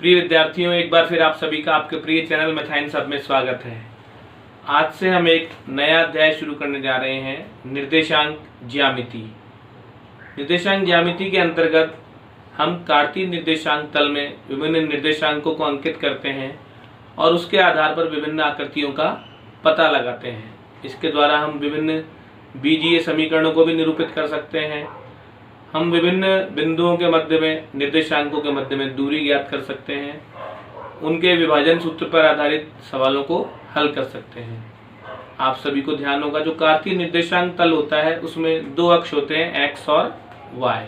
प्रिय विद्यार्थियों, एक बार फिर आप सभी का आपके प्रिय चैनल मैथाइंस हब में स्वागत है। आज से हम एक नया अध्याय शुरू करने जा रहे हैं, निर्देशांक ज्यामिति। निर्देशांक ज्यामिति के अंतर्गत हम कार्तीय निर्देशांक तल में विभिन्न निर्देशांकों को अंकित करते हैं और उसके आधार पर विभिन्न आकृतियों का पता लगाते हैं। इसके द्वारा हम विभिन्न बीजीय समीकरणों को भी निरूपित कर सकते हैं। हम विभिन्न बिंदुओं के मध्य में, निर्देशांकों के मध्य में दूरी ज्ञात कर सकते हैं। उनके विभाजन सूत्र पर आधारित सवालों को हल कर सकते हैं। आप सभी को ध्यान होगा, जो कार्तीय निर्देशांक तल होता है उसमें दो अक्ष होते हैं, एक्स और वाई।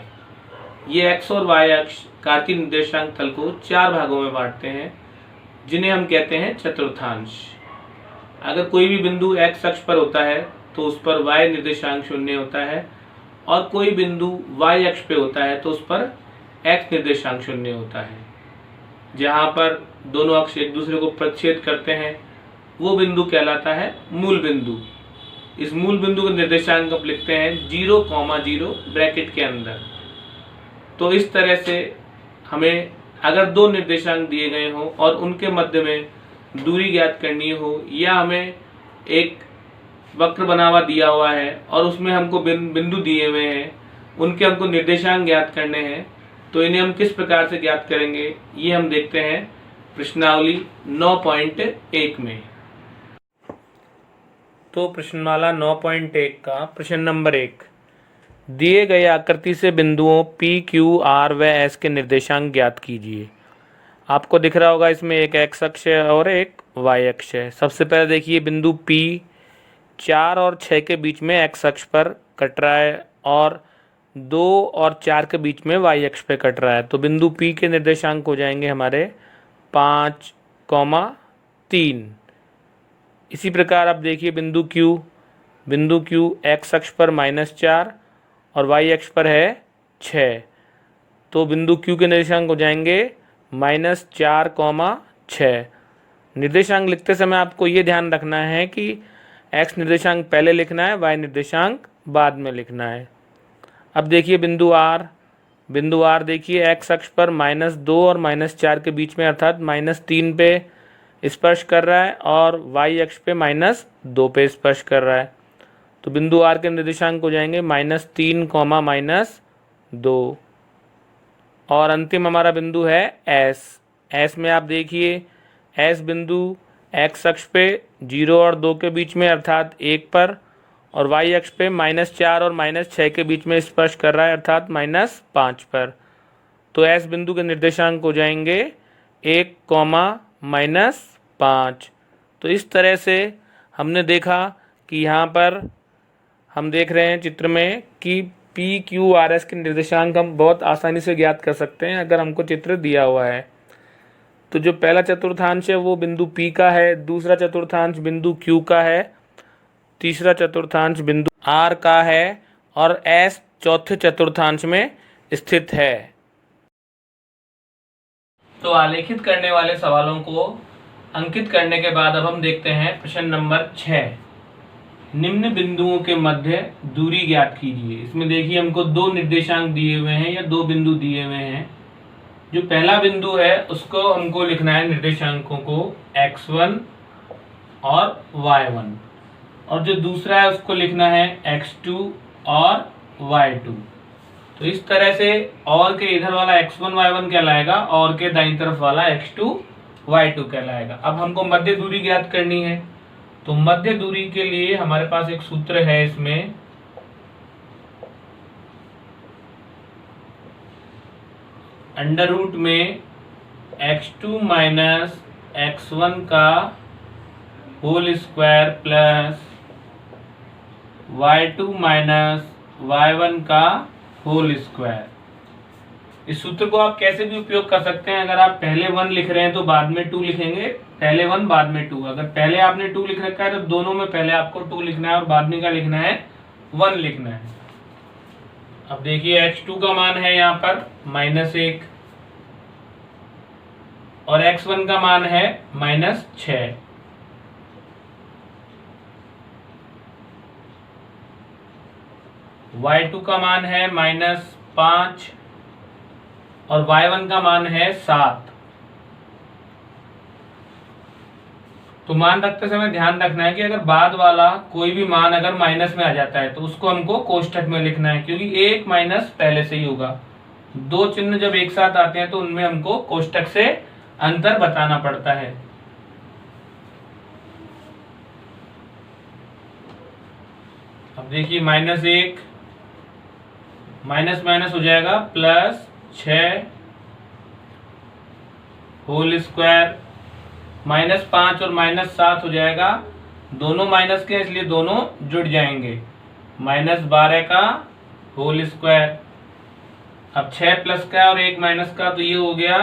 ये एक्स और वाई अक्ष कार्तीय निर्देशांक तल को चार भागों में बांटते हैं, जिन्हें हम कहते हैं चतुर्थांश। अगर कोई भी बिंदु एक्स अक्ष पर होता है तो उस पर वाई निर्देशांक 0 होता है, और कोई बिंदु y अक्ष पे होता है तो उस पर x निर्देशांक 0 होता है। जहाँ पर दोनों अक्ष एक दूसरे को प्रतिच्छेद करते हैं वो बिंदु कहलाता है मूल बिंदु। इस मूल बिंदु का निर्देशांक हम लिखते हैं 0,0 ब्रैकेट के अंदर। तो इस तरह से हमें अगर दो निर्देशांक दिए गए हों और उनके मध्य में दूरी ज्ञात करनी हो, या हमें एक वक्र बना हुआ दिया हुआ है और उसमें हमको बिंदु दिए हुए हैं, उनके हमको निर्देशांक ज्ञात करने हैं, तो इन्हें हम किस प्रकार से ज्ञात करेंगे ये हम देखते हैं प्रश्नावली 9.1 में। तो प्रश्नमाला 9.1 का प्रश्न नंबर 1, दिए गए आकृति से बिंदुओं P, Q, R व S के निर्देशांक ज्ञात कीजिए। आपको दिख रहा होगा इसमें एक x अक्ष है और एक y अक्ष है। सबसे पहले देखिए, बिंदु P 4 और 6 के बीच में x अक्ष पर कट रहा है और 2 और 4 के बीच में y अक्ष पे कट रहा है। तो बिंदु P के निर्देशांक हो जाएंगे हमारे 5, 3। इसी प्रकार आप देखिए बिंदु Q x अक्ष पर -4 और y अक्ष पर है 6। तो बिंदु Q के निर्देशांक हो जाएंगे -4, 6। निर्देशांक लिखते समय आपको ये ध्यान रखना है कि x निर्देशांक पहले लिखना है, y निर्देशांक बाद में लिखना है। अब देखिए बिंदु R देखिए x अक्ष पर -2 और -4 के बीच में, अर्थात -3 पे स्पर्श कर रहा है और y अक्ष पे -2 पे स्पर्श कर रहा है। तो बिंदु R के निर्देशांक हो जाएंगे -3, -2। और अंतिम हमारा बिंदु है S में आप देखिए, S बिंदु x अक्ष पे 0 और 2 के बीच में, अर्थात 1 पर, और y अक्ष पे -4 और -6 के बीच में स्पर्श कर रहा है, अर्थात -5 पर। तो S बिंदु के निर्देशांक हो जाएंगे 1, -5। तो इस तरह से हमने देखा कि यहाँ पर हम देख रहे हैं चित्र में कि P, Q, R, S के निर्देशांक हम बहुत आसानी से ज्ञात कर सकते हैं अगर हमको चित्र दिया हुआ है। तो जो पहला चतुर्थांश है वो बिंदु P का है, दूसरा चतुर्थांश बिंदु Q का है, तीसरा चतुर्थांश बिंदु R का है, और S चौथे चतुर्थांश में स्थित है। तो आलेखित करने वाले सवालों को अंकित करने के बाद अब हम देखते हैं प्रश्न नंबर 6, निम्न बिंदुओं के मध्य दूरी ज्ञात कीजिए। इसमें देखिए हमको दो निर्देशांक दिए हुए हैं या दो बिंदु दिए हुए हैं। जो पहला बिंदु है उसको हमको लिखना है निर्देशांकों को x1 और y1, और जो दूसरा है उसको लिखना है x2 और y2। तो इस तरह से और के इधर वाला x1 y1 कहलाएगा और के दाईं तरफ वाला x2 y2 कहलाएगा। अब हमको मध्य दूरी ज्ञात करनी है, तो मध्य दूरी के लिए हमारे पास एक सूत्र है। इसमें अंडर रूट में x2 माइनस x1 का whole square plus y2 minus y1 का होल स्क्वायर। इस सूत्र को आप कैसे भी उपयोग कर सकते हैं। अगर आप पहले 1 लिख रहे हैं तो बाद में 2 लिखेंगे, पहले 1 बाद में 2। अगर पहले आपने 2 लिख रखा है तो दोनों में पहले आपको 2 लिखना है और बाद में क्या लिखना है, 1 लिखना है। अब देखिए x2 का मान है यहाँ पर -1 और x1 का मान है -6। y2 का मान है -5 और y1 का मान है 7। तो मान रखते समय ध्यान रखना है कि अगर बाद वाला कोई भी मान अगर माइनस में आ जाता है तो उसको हमको कोष्ठक में लिखना है, क्योंकि एक माइनस पहले से ही होगा। दो चिन्ह जब एक साथ आते हैं तो उनमें हमको कोष्ठक से अंतर बताना पड़ता है। अब देखिए -1 माइनस माइनस हो जाएगा +6 होल स्क्वायर, -5 और -7 हो जाएगा, दोनों माइनस के इसलिए दोनों जुड़ जाएंगे, -12 का होल स्क्वायर। अब 6 प्लस का और 1 माइनस का तो ये हो गया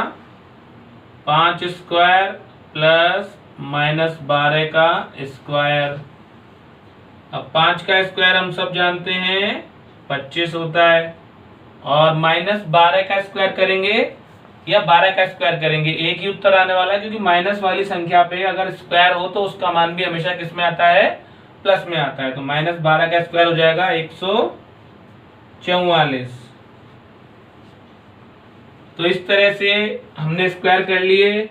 5 स्क्वायर प्लस -12 का स्क्वायर। अब 5 का स्क्वायर हम सब जानते हैं 25 होता है, और -12 का स्क्वायर करेंगे या 12 का स्क्वायर करेंगे एक ही उत्तर आने वाला है, क्योंकि माइनस वाली संख्या पे अगर स्क्वायर हो तो उसका मान भी हमेशा किस में आता है, प्लस में आता है। तो -12 का स्क्वायर हो जाएगा 144। तो इस तरह से हमने स्क्वायर कर लिए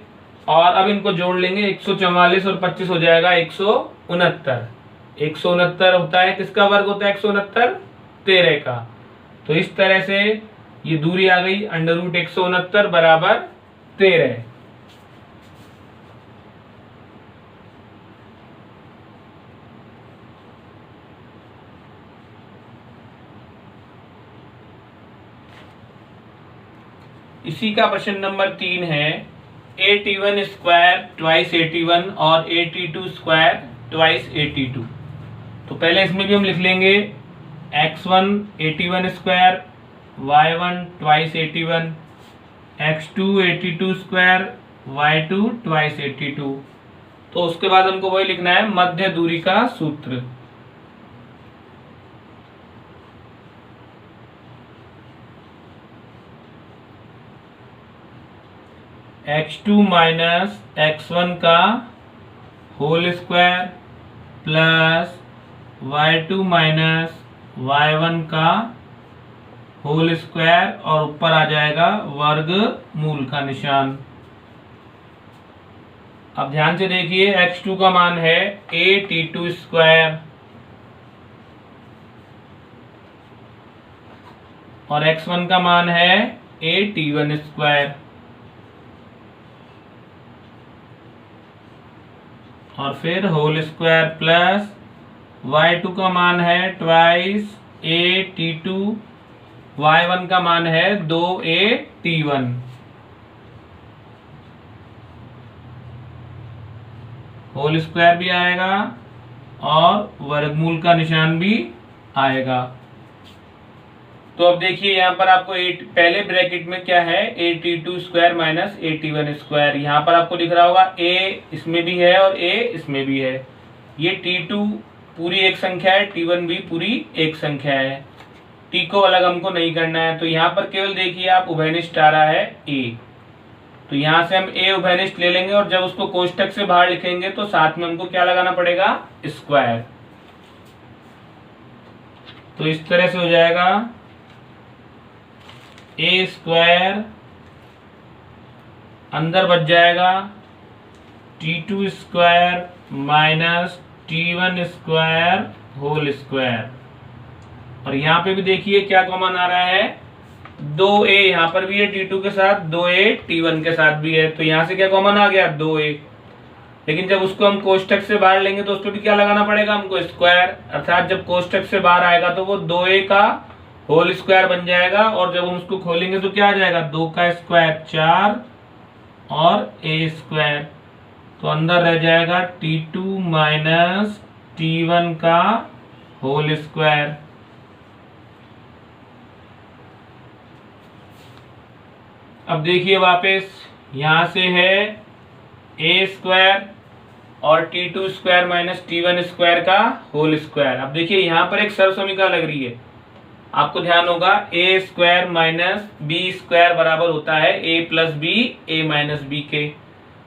और अब इनको जोड़ लेंगे, 144 और 25 हो जाएगा 169। 169 होता है, किसका वर्ग होता है 169? 13 का। तो इस तरह से ये दूरी आ गई √169 बराबर 13। इसी का प्रश्न नंबर 3 है 81 स्क्वायर ट्वाइस 81 और 82 स्क्वायर ट्वाइस 82। तो पहले इसमें भी हम लिख लेंगे x1 81 square, y1 twice 81, x2 82 square, y2 twice 82। तो उसके बाद हमको वही लिखना है मध्य दूरी का सूत्र। x2 माइनस x1 का whole square plus y2 minus y1 का होल स्क्वायर, और ऊपर आ जाएगा वर्ग मूल का निशान। अब ध्यान से देखिए x2 का मान है a_t2 स्क्वायर और x1 का मान है a_t1 स्क्वायर, और फिर होल स्क्वायर प्लस y2 का मान है ट्वाइस a_t2, y1 का मान है 2a_t1। होल स्क्वायर भी आएगा और वर्गमूल का निशान भी आएगा। तो अब देखिए यहाँ पर आपको पहले ब्रैकेट में क्या है a_t2 square minus a_t1 square. यहाँ पर आपको दिख रहा होगा a इसमें भी है और a इसमें भी है। ये t2 पूरी एक संख्या है, t1 भी पूरी एक संख्या है, t को अलग हमको नहीं करना है। तो यहाँ पर केवल देखिए आप उभयनिष्ठ आ रहा है a, तो यहाँ से हम a उभयनिष्ठ ले लेंगे और जब उसको कोष्ठक से बाहर लिखेंगे तो साथ में हमको क्या लगाना पड़ेगा, स्क्वायर। तो इस तरह से हो जाएगा a स्क्वायर, अंदर बच जाएगा t2 square minus t1 square whole square. और यहाँ पे भी देखिए क्या कॉमन आ रहा है, 2a यहाँ पर भी है t2 के साथ, 2a t1 के साथ भी है, तो यहाँ से क्या कॉमन आ गया 2a। लेकिन जब उसको हम कोष्ठक से बाहर लेंगे तो उस पर भी क्या लगाना पड़ेगा हमको, स्क्वायर। अर्थात जब कोष्ठक से बाहर आएगा तो वो 2a का होल स्क्वायर बन जाएगा, और जब हम उसको खोलेंगे तो क्या आ जाएगा 2 का स्क्वायर 4 और a स्क्वायर। तो अंदर रह जाएगा t2 माइनस t1 का होल स्क्वायर। अब देखिए वापस यहां से है a स्क्वायर और t2 square minus t1 square का होल स्क्वायर। अब देखिए यहाँ पर एक सर्वसमीकरण लग रही है, आपको ध्यान होगा a square minus b square बराबर होता है a plus B a minus B के।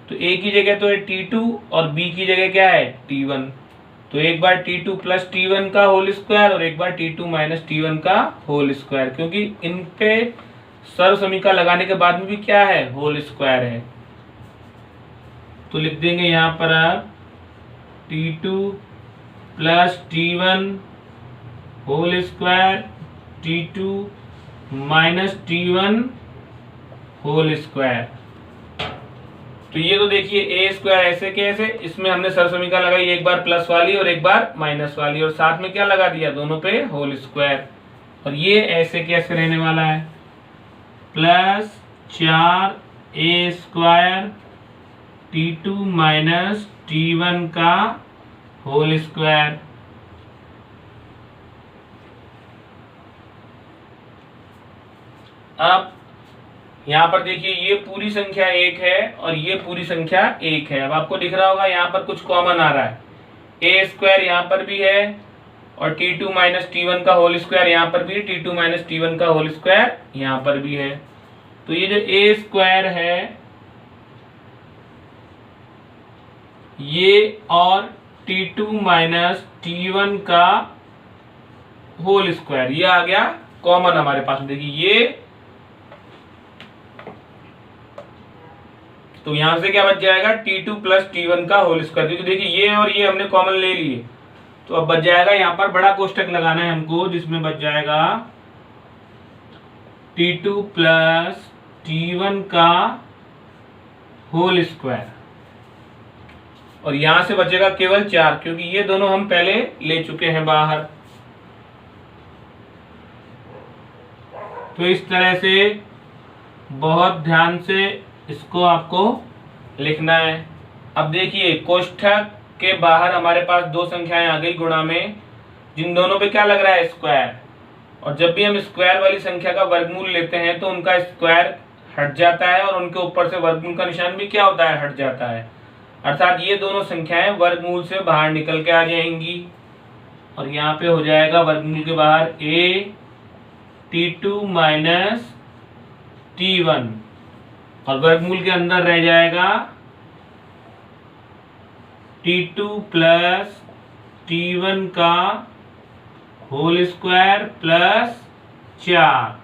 तो a की जगह तो है t2 और b की जगह क्या है t1। तो एक बार t2 प्लस t1 का होल स्क्वायर और एक बार t2 माइनस t1 का होल स्क्वायर, क्योंकि इन पे सर्वसमीकरण लगाने के बाद में भी क्या है होल स्क्वायर है। तो लिख देंगे यहाँ पर आप T2 plus T1 whole square T2 minus T1 whole square. तो ये तो देखिए ए स्क्वायर ऐसे कैसे, इसमें हमने सरसमीका लगाई, एक बार प्लस वाली और एक बार माइनस वाली, और साथ में क्या लगा दिया, दोनों पे होल स्क्वायर। और ये ऐसे कैसे रहने वाला है, plus 4a square T2 minus T1 का होल स्क्वायर। अब यहाँ पर देखिए ये पूरी संख्या 1 है और ये पूरी संख्या 1 है। अब आपको दिख रहा होगा यहाँ पर कुछ कॉमन आ रहा है, ए स्क्वायर यहाँ पर भी है और T2 माइनस T1 का होल स्क्वायर यहाँ पर भी, T2 माइनस T1 का होल स्क्वायर यहाँ पर भी है। तो ये जो ए स्क्वायर है ये और T2 माइनस T1 का होल स्क्वायर, ये आ गया कॉमन हमारे पास। देखिए ये, तो यहां से क्या बच जाएगा, T2 प्लस T1 का होल स्क्वायर, क्योंकि देखिए ये और ये हमने कॉमन ले लिए। तो अब बच जाएगा, यहाँ पर बड़ा कोष्टक लगाना है हमको, जिसमें बच जाएगा T2 प्लस T1 का होल स्क्वायर, और यहां से बचेगा केवल 4, क्योंकि ये दोनों हम पहले ले चुके हैं बाहर। तो इस तरह से बहुत ध्यान से इसको आपको लिखना है। अब देखिए कोष्ठक के बाहर हमारे पास दो संख्याएं आ गई गुणा में, जिन दोनों पे क्या लग रहा है, स्क्वायर। और जब भी हम स्क्वायर वाली संख्या का वर्गमूल लेते हैं तो उनका स्क्वायर हट जाता है और उनके ऊपर से वर्गमूल का निशान भी क्या होता है, हट जाता है। अर्थात ये दोनों संख्याएं वर्गमूल से बाहर निकल के आ जाएंगी और यहाँ पे हो जाएगा वर्गमूल के बाहर a T2 माइनस T1 और वर्गमूल के अंदर रह जाएगा T2 प्लस T1 का होल स्क्वायर प्लस 4।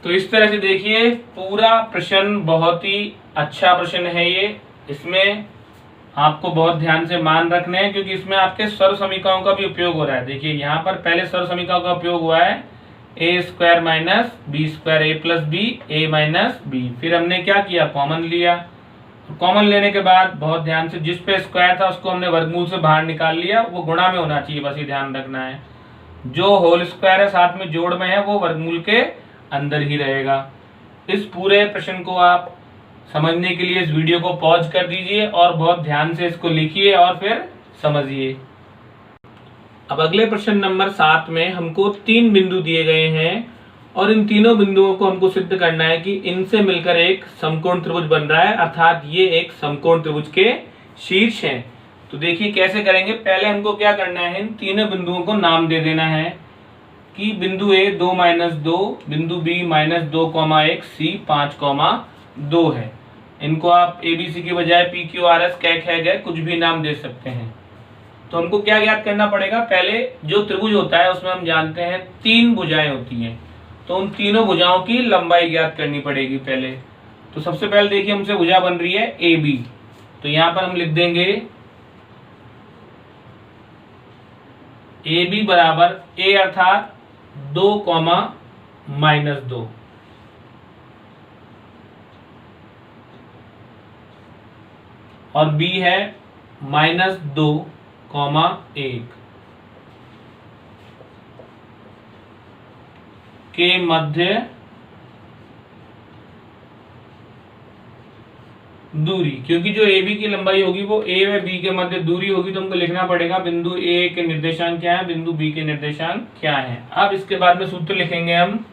तो इस तरह से देखिए पूरा प्रश्न बहुत ही अच्छा प्रश्न है ये। इसमें आपको बहुत ध्यान से मान रखने हैं, क्योंकि इसमें आपके सर्व समीकरणों का भी उपयोग हो रहा है। देखिए यहाँ पर पहले सर्व समीकरणों का उपयोग हुआ है ए स्क्वायर माइनस बी स्क्वायर, ए प्लस बी, ए माइनस बी। फिर हमने क्या किया, कॉमन लिया। कॉमन लेने के बाद बहुत ध्यान से जिस पे स्क्वायर था उसको हमने वर्गमूल से बाहर निकाल लिया, वो गुणा में होना चाहिए, बस ये ध्यान रखना है। जो होल स्क्वायर है साथ में जोड़ में है वो वर्गमूल के अंदर ही रहेगा। इस पूरे प्रश्न को आप समझने के लिए इस वीडियो को पॉज कर दीजिए और बहुत ध्यान से इसको लिखिए और फिर समझिए। अब अगले प्रश्न नंबर 7 में हमको 3 बिंदु दिए गए हैं और इन तीनों बिंदुओं को हमको सिद्ध करना है कि इनसे मिलकर एक समकोण त्रिभुज बन रहा है, अर्थात ये एक समकोण त्रिभुज के शीर्ष हैं। तो देखिए कैसे करेंगे। पहले हमको क्या करना है, इन तीनों बिंदुओं को नाम दे देना है कि बिंदु ए 2 माइनस 2, बिंदु बी माइनस 2,1, सी 5,2 है। इनको आप एबीसी की बजाय पी क्यू आर एस कै ख गए कुछ भी नाम दे सकते हैं। तो हमको क्या ज्ञात करना पड़ेगा, पहले जो त्रिभुज होता है उसमें हम जानते हैं 3 भुजाएं होती हैं, तो उन तीनों भुजाओं की लंबाई ज्ञात करनी पड़ेगी पहले। तो सबसे पहले देखिए हमसे भुजा बन रही है ए बी, तो यहां पर हम लिख देंगे ए बी बराबर ए अर्थात 2, माइनस 2, और बी है माइनस 2,1 के मध्य दूरी। क्योंकि जो ए बी की लंबाई होगी वो ए व बी के मध्य दूरी होगी, तो हमको लिखना पड़ेगा बिंदु ए के निर्देशांक क्या है, बिंदु बी के निर्देशांक क्या है। अब इसके बाद में सूत्र लिखेंगे हम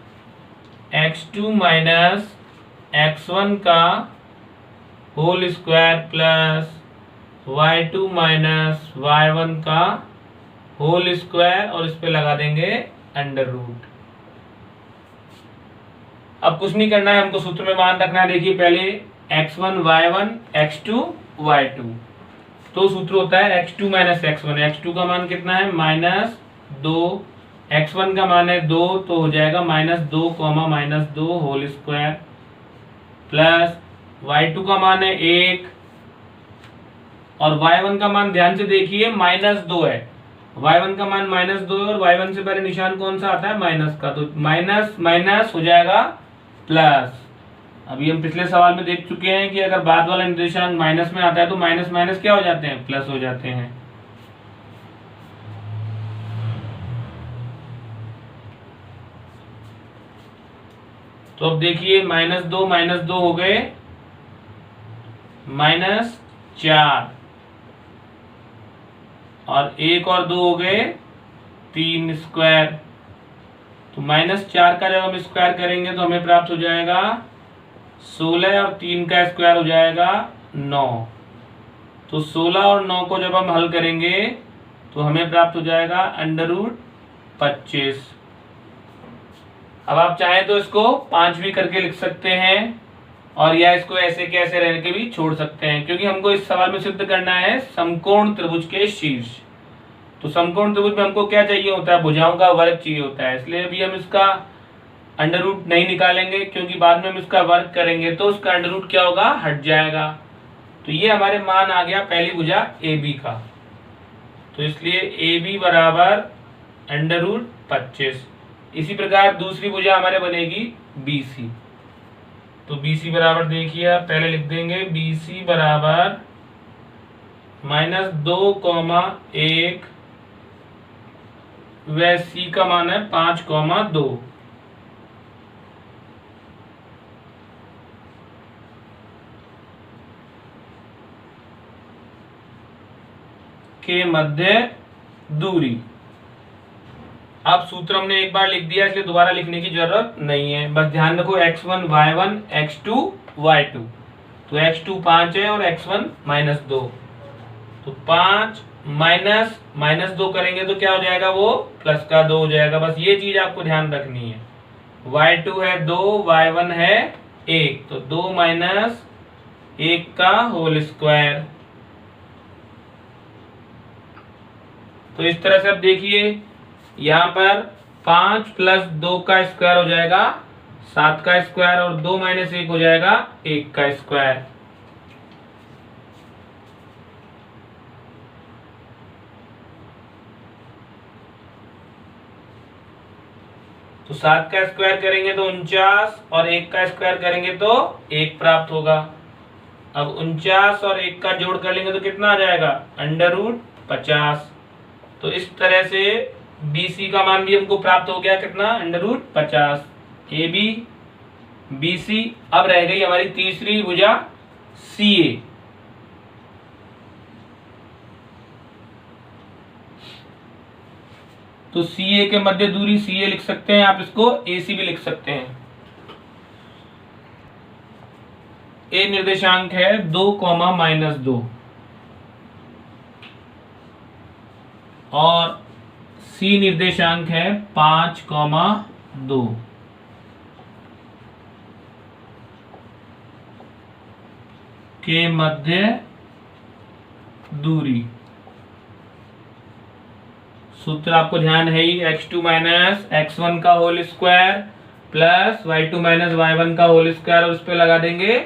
x2 माइनस x1 का whole square plus y2 minus y1 का होल स्क्वायर, और इस पे लगा देंगे अंडर रूट। अब कुछ नहीं करना है, हमको सूत्र में मान रखना है। देखिए पहले x1 y1 x2 y2, तो सूत्र होता है x2 माइनस x1। x2 का मान कितना है, माइनस 2, x1 का मान है 2, तो हो जाएगा minus 2, minus 2 whole square, plus y2 का मान है 1, और y1 का मान ध्यान से देखिए -2 है। y1 का मान -2 है और y1 से पहले निशान कौन सा आता है? माइनस का, तो माइनस माइनस हो जाएगा प्लस। अभी हम पिछले सवाल में देख चुके हैं कि अगर बाद वाला निर्देशांक माइनस में आता है तो माइनस माइनस क्या हो जाते हैं? प्लस हो जाते हैं। तो अब देखिए -2 हो गए -4 और 1 और 2 हो गए 3 स्क्वायर। तो -4 का जब हम स्क्वायर करेंगे तो हमें प्राप्त हो जाएगा 16 और 3 का स्क्वायर हो जाएगा 9। तो 16 और 9 को जब हम हल करेंगे तो हमें प्राप्त हो जाएगा √25। अब आप चाहें तो इसको 5 भी करके लिख सकते हैं और या इसको ऐसे के ऐसे रह के भी छोड़ सकते हैं, क्योंकि हमको इस सवाल में सिद्ध करना है समकोण त्रिभुज के शीर्ष। तो समकोण त्रिभुज में हमको क्या चाहिए होता है? भुजाओं का वर्ग चाहिए होता है। इसलिए अभी हम इसका अंडर रूट नहीं निकालेंगे, क्योंकि बाद में हम इसका वर्ग करेंगे तो उसका अंडर रूट क्या होगा? हट जाएगा। तो ये हमारे मान आ गया पहली भुजा AB का। तो इसलिए AB बराबर √25। इसी प्रकार दूसरी भुजा हमारे बनेगी BC। तो BC बराबर देखिए आप पहले लिख देंगे BC बराबर -2,1 व C का मान है 5,2। के मध्य दूरी। अब सूत्र हमने एक बार लिख दिया, इसलिए दोबारा लिखने की जरूरत नहीं है। बस ध्यान रखो x1 y1 x2 y2। तो x2 5 है और x1 -2। तो 5 -2 करेंगे तो क्या हो जाएगा? वो प्लस का 2 हो जाएगा। बस ये चीज आपको ध्यान रखनी है। y2 है 2, y1 है 1, तो 2 - 1 का होल स्क्वायर। तो इस तरह से अब देखिए यहाँ पर 5 + 2 का स्क्वायर हो जाएगा 7 का स्क्वायर और 2 - 1 हो जाएगा 1 का स्क्वायर। तो 7 का स्क्वायर करेंगे तो 49 और 1 का स्क्वायर करेंगे तो 1 प्राप्त होगा। अब 49 और 1 का जोड़ कर लेंगे तो कितना आ जाएगा? √50। तो इस तरह से BC का मान भी हमको प्राप्त हो गया, कितना? √50। AB BC। अब रह गई हमारी तीसरी भुजा CA। तो CA के मध्य दूरी CA लिख सकते हैं, आप इसको AC भी लिख सकते हैं। A निर्देशांक है 2, -2 और C निर्देशांक है 5, 2 के मध्य दूरी। सूत्र आपको ध्यान है ही, x2 - x1 का whole square plus y2 - y1 का होल स्क्वायर और उस पर लगा देंगे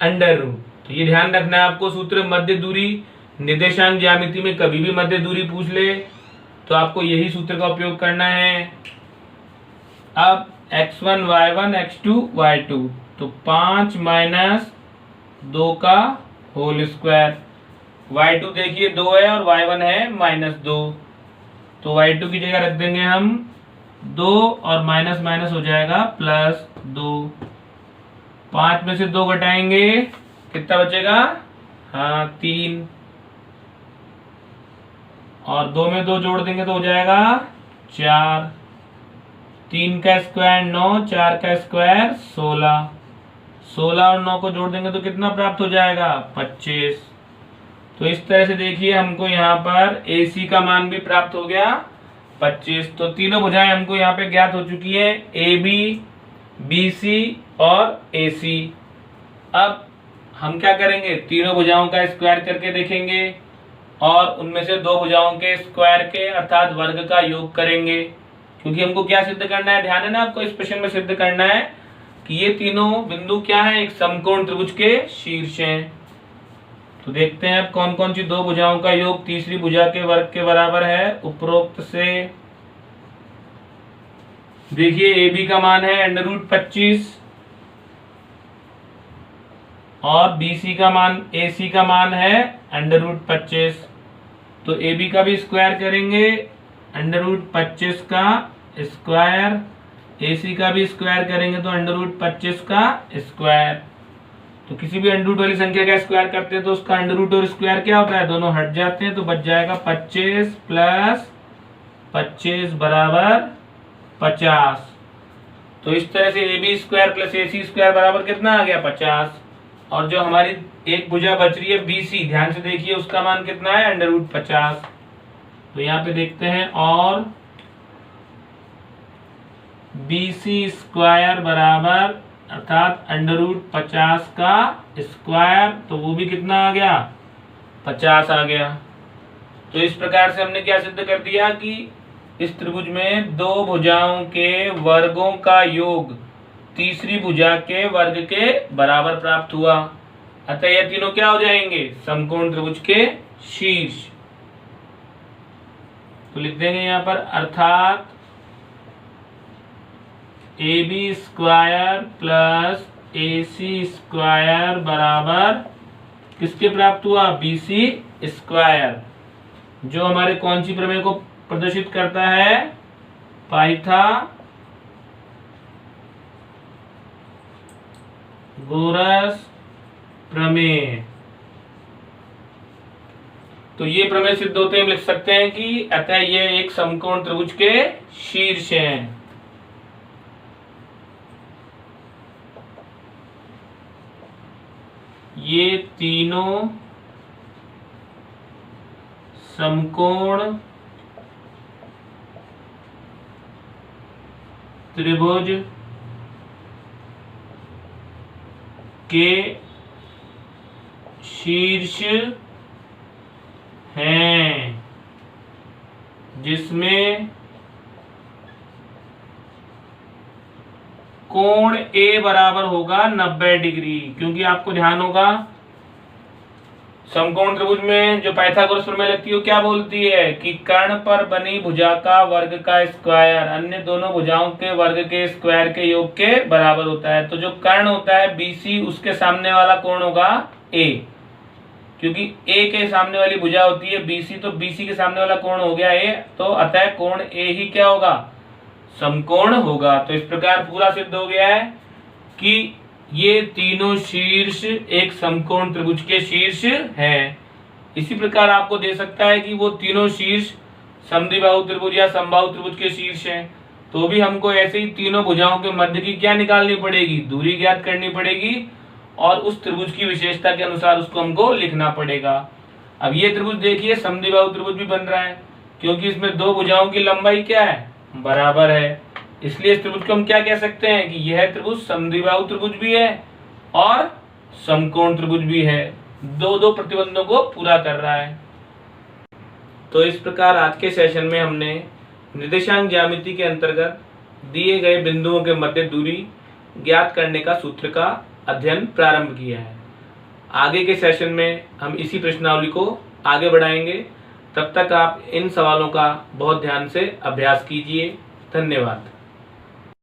अंडर रूट। तो ये ध्यान रखना है आपको। सूत्र मध्य दूरी निर्देशांक ज्यामिति में कभी भी मध्य दूरी पूछ ले तो आपको यही सूत्र का उपयोग करना है। अब x1 y1 x2 y2, तो 5 - 2 का होल स्क्वायर। y2 देखिए 2 है और y1 है -2, तो y2 की जगह रख देंगे हम 2 और माइनस माइनस हो जाएगा +2। 5 में से 2 घटाएंगे कितना बचेगा? हाँ 3। और 2 में 2 जोड़ देंगे तो हो जाएगा 4। 3 का स्क्वायर 9, 4 का स्क्वायर 16। 16 और 9 को जोड़ देंगे तो कितना प्राप्त हो जाएगा? 25। तो इस तरह से देखिए हमको यहाँ पर AC का मान भी प्राप्त हो गया 25। तो तीनों भुजाएं हमको यहाँ पे ज्ञात हो चुकी है, AB BC और AC। अब हम क्या करेंगे? तीनों भुजाओं का स्क्वायर करके देखेंगे और उनमें से 2 भुजाओं के स्क्वायर के अर्थात वर्ग का योग करेंगे, क्योंकि हमको क्या सिद्ध करना है? ध्यान है ना आपको, इस प्रश्न में सिद्ध करना है कि ये तीनों बिंदु क्या है? एक समकोण त्रिभुज के शीर्ष हैं। तो देखते हैं अब कौन कौन सी दो भुजाओं का योग तीसरी भुजा के वर्ग के बराबर है। उपरोक्त से देखिए ए बी का मान है √25 और BC का मान AC का मान है √25। तो AB का भी स्क्वायर करेंगे √25 का स्क्वायर, AC का भी स्क्वायर करेंगे तो √25 का स्क्वायर। तो किसी भी अंडर रूट वाली संख्या का स्क्वायर करते हैं तो उसका अंडर रूट और स्क्वायर क्या होता है, दोनों हट जाते हैं, तो बच जाएगा 25 + 25 बराबर 50। तो इस तरह से AB² + AC² बराबर कितना आ गया 50। और जो हमारी एक भुजा बच रही है BC, ध्यान से देखिए उसका मान कितना है √50। तो यहाँ पे देखते हैं और BC² बराबर अर्थात √50 का स्क्वायर, तो वो भी कितना आ गया 50 आ गया। तो इस प्रकार से हमने क्या सिद्ध कर दिया कि इस त्रिभुज में दो भुजाओं के वर्गों का योग तीसरी भुजा के वर्ग के बराबर प्राप्त हुआ। अतः यह तीनों क्या हो जाएंगे, समकोण त्रिभुज के शीर्ष। तो लिख देंगे यहाँ पर अर्थात AB² + AC² बराबर किसके प्राप्त हुआ, BC², जो हमारे कौन सी प्रमेय को प्रदर्शित करता है, पाइथागोरस प्रमेय। तो ये प्रमेय सिद्ध होते हम लिख सकते हैं कि अतः ये एक समकोण त्रिभुज के शीर्ष हैं। ये तीनों समकोण त्रिभुज के शीर्ष हैं, जिसमें कोण A बराबर होगा 90 डिग्री। क्योंकि आपको ध्यान होगा समकोण त्रिभुज में जो पाइथागोरस प्रमेय लगती है वो क्या बोलती है कि कर्ण पर बनी भुजा का वर्ग का स्क्वायर अन्य दोनों भुजाओं के वर्ग के स्क्वायर के योग के बराबर होता है। तो जो कर्ण होता है BC, उसके सामने वाला कोण होगा A, क्योंकि A के सामने वाली भुजा होती है BC, तो BC के सामने वाला कोण हो गया A, तो अतः कोण A ही क्या होगा, समकोण होगा। तो इस प्रकार पूरा सिद्ध हो गया है कि ये तीनों शीर्ष एक समकोण त्रिभुज के शीर्ष हैं। इसी प्रकार आपको दे सकता है कि वो तीनों शीर्ष समद्विबाहु त्रिभुज या समबाहु त्रिभुज के शीर्ष हैं, तो भी हमको ऐसे ही तीनों भुजाओं के मध्य की क्या निकालनी पड़ेगी, दूरी ज्ञात करनी पड़ेगी और उस त्रिभुज की विशेषता के अनुसार उसको हमको लिखना पड़ेगा। अब ये त्रिभुज देखिए समद्विबाहु त्रिभुज भी बन रहा है, क्योंकि इसमें दो भुजाओं की लंबाई क्या है, बराबर है। इसलिए इस त्रिभुज को हम क्या कह सकते हैं कि यह त्रिभुज समद्विबाहु त्रिभुज भी है और समकोण त्रिभुज भी है, दो प्रतिबंधों को पूरा कर रहा है। तो इस प्रकार आज के सेशन में हमने निर्देशांक ज्यामिति के अंतर्गत दिए गए बिंदुओं के मध्य दूरी ज्ञात करने का सूत्र का अध्ययन प्रारंभ किया है। आगे के सेशन में हम इसी प्रश्नावली को आगे बढ़ाएंगे। तब तक आप इन सवालों का बहुत ध्यान से अभ्यास कीजिए। धन्यवाद।